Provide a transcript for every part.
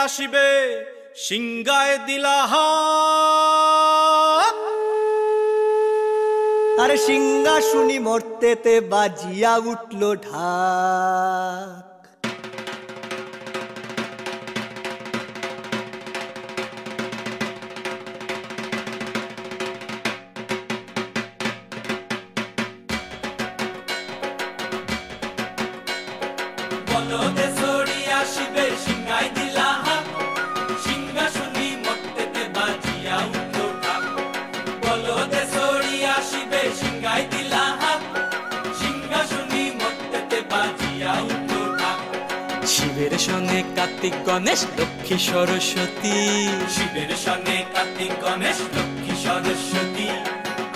আসিবে সিংহায় দিলাহা। আরে সিংহাসনী মর্তেতে বাজিয়া উঠল ঢাক। বলদে ছড়ি আসিবে সিংহায় দিলাহা, সিংহাসনী মর্তেতে বাজিয়া উঠল ঢাক। বলদে ছড়ি আসিবে সিংহায় দিলাহা, সিংহাসনী মর্তেতে বাজিয়া উঠল ঢাক। শিবের সঙ্গে কার্তিক গণেশ লক্ষ্মী সরস্বতী, শিবের সঙ্গে কার্তিক গণেশ লক্ষ্মী সরস্বতী।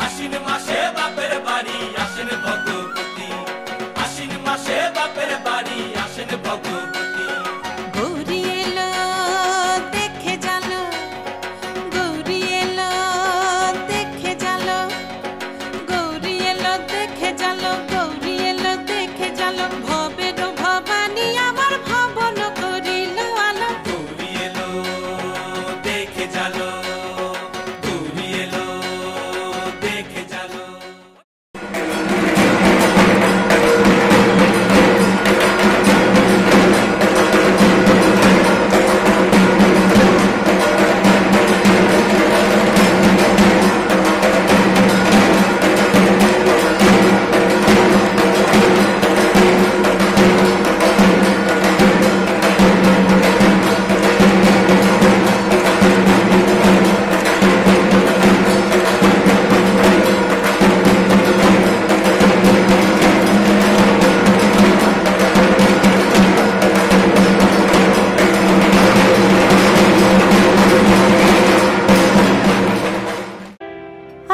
আশ্বিন মাসে বাপের বাড়ি আসেন ভগবতী, আশ্বিন মাসে বাপের বাড়ি আসেন ভগবতী। গৌরী এলো দেখে জালো, গৌরী এলো দেখে জালো, গৌরী এলো দেখে জালো, গৌরী এলো দেখে জালো। ভবের ভবানী আমার ভবন করিল আলো। গৌরী এলো দেখে জালো, গৌরী এলো দেখে জালো।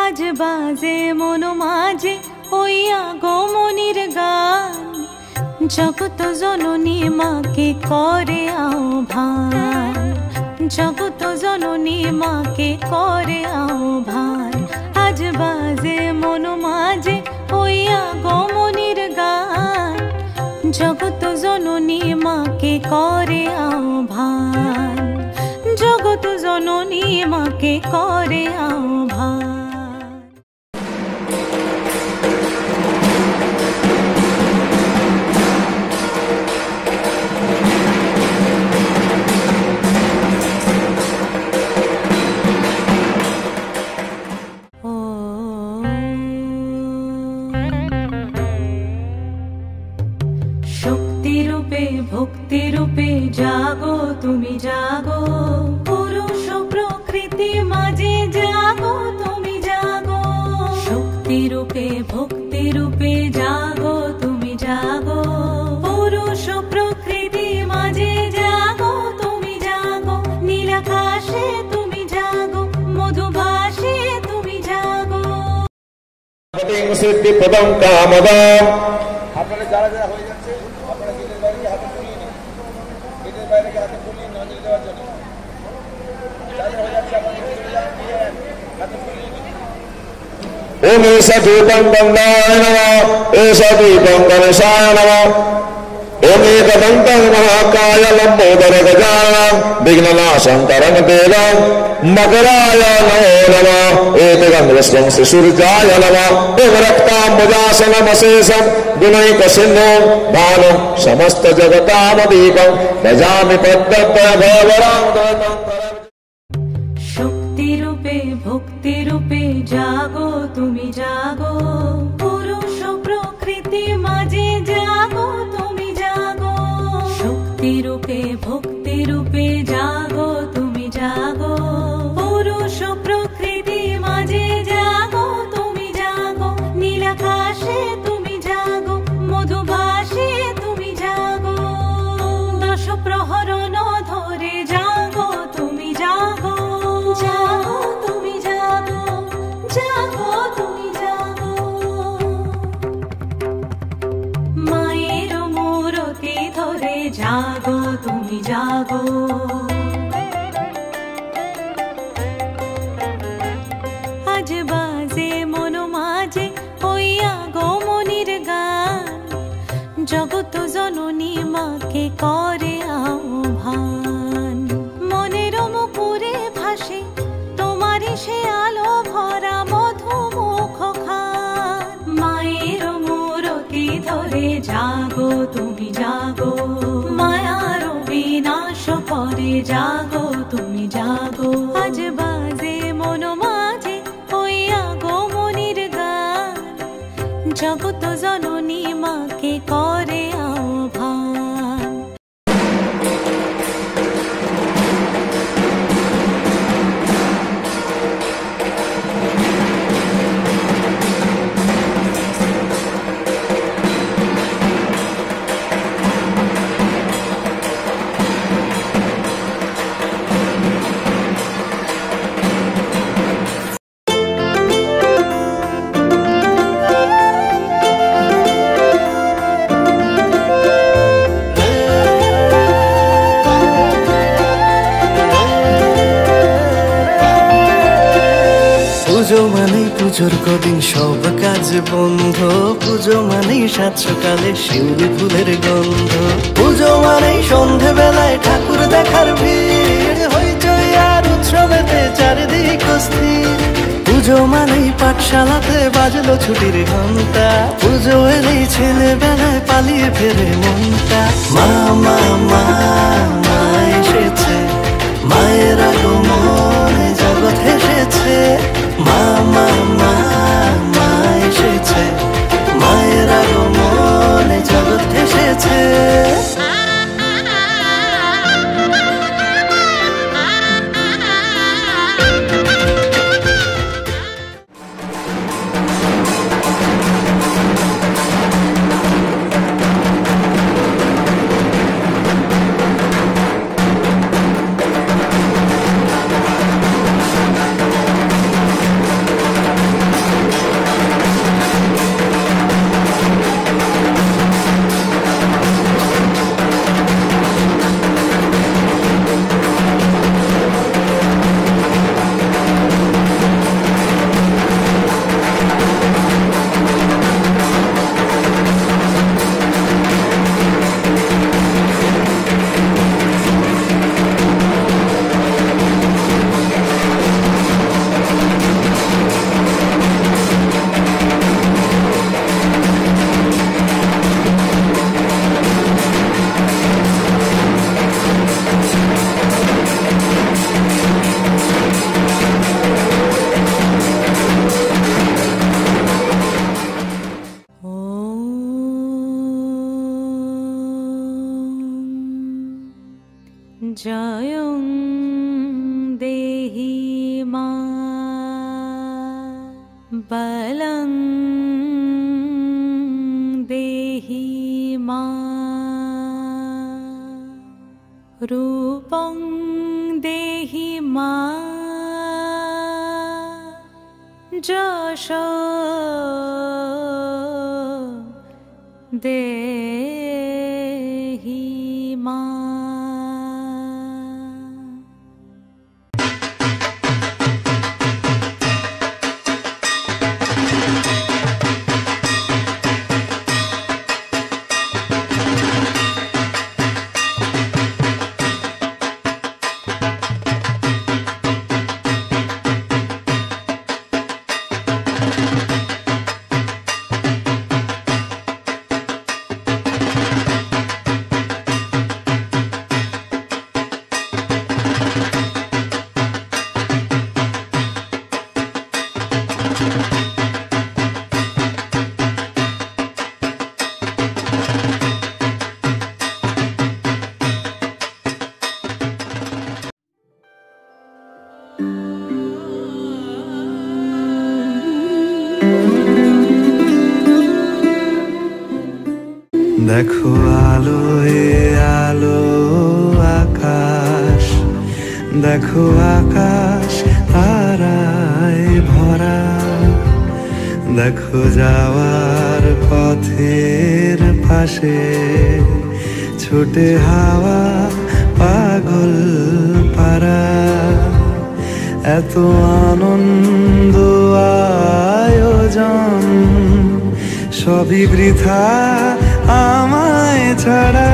আজ বাজে মন মাঝে ওই আগমনীর গান, জগত জননী মাকে করে আহ্বান, জগত জননী মাকে করে আহ্বান। আজ বাজে মন মাঝে ওই আগমনীর গান, জগত জননী মাকে করে আহ্বান, জগত জননী মাকে করে আহ্বান। শক্তিরূপে ভক্তিরূপে জাগো তুমি জাগো, পুরুষ প্রকৃতি মাঝে জাগো তুমি জাগো। শক্তিরূপে ভক্তিরূপে জাগো তুমি জাগো, পুরুষ প্রকৃতি মাঝে জাগো তুমি জাগো। নীলাকাশে তুমি জাগো, মধুভাষে তুমি জাগো। সিদ্ধিপ্রদং কামদাম। আপনারা যারা যারা হয়ে যাচ্ছে আপনারা গেটের বাইরে হাতে তুলিয়ে নিন, গেটের বাইরে হাতে তুলিয়ে নজর দেওয়ার জন্য যারা হয়ে যাচ্ছে আপনারা হাতে তুলিয়ে নিন। ওম এষা দীপং গঙ্গায় নমঃ, এষা দীপং গণেশায় নমঃ। ओम एकदन्तं महाकाय लंबोदर गजाननं विघ्ननाशं करं देवं मकराय नमो नमः। एतगं विश्वं सूर्याय नमः। ओम रक्ताम्बुजासनमशेषं गुणैकसिन्धुं भानुं समस्त जगतामदीपं भजामि पद्मभयवरां दत्तं। शक्ति रूपे भक्ति रूपे जागो तुमी जागो, पुरुष प्रकृति माझे जागो तुमी जागो। शक्ति रूपे भक्ति रूपे जागो तुमी जागो, पुरुष प्रकृति माझे जागो तुमी जागो। नीलाकाशे तुमी जागो, मधुभाषे तुमी जागो। दश प्रहरण धरे जागो तुमी जागो, जागो तुमी जागो, जागो तुमी जागो। मायेर मूर्ति धरे जागो तुमी जागो। आज बाजे मन माझे ओई আগমনীর গান, জগত জননী মাকে করে আহ্বান। জাগো তুমি জাগো, আজ বাজে মন মাঝে ওই আগমনীর গান, জগত জননী মাকে করে আহ্বান। পুজো মানেই পুজোর কদিন সব কাজ বন্ধ, পুজো মানেই সাত সকালে শিউলি ফুলের গন্ধ, পুজো মানেই সন্ধে বেলায় ঠাকুর দেখার ভিড়, হইচই আর উৎসবেতে চারিদিক অস্থির। পুজো মানেই পাঠশালাতে বাজলো ছুটির ঘন্টা, পুজো এলেই ছেলেবেলায় পালিয়ে ফেরে মনটা। মা মা মা মা এসেছে, মায়ের আগমনে জগৎ হেসেছে। মা মা মা মা এসেছে, মায়ের আগমনে জগৎ হেসেছে। জয়ং দেহি মা বলং দেহি মা রূপং দেহি মা যশ দেহি মা। দেখো আলোয় আলো আকাশ, দেখো আকাশ তারায় ভরা, দেখো যাওয়ার পথের পাশে ছোটে হাওয়া পাগল পারা। এত আনন্দ আয়োজন সবই বৃথা আমায় ছাড়া।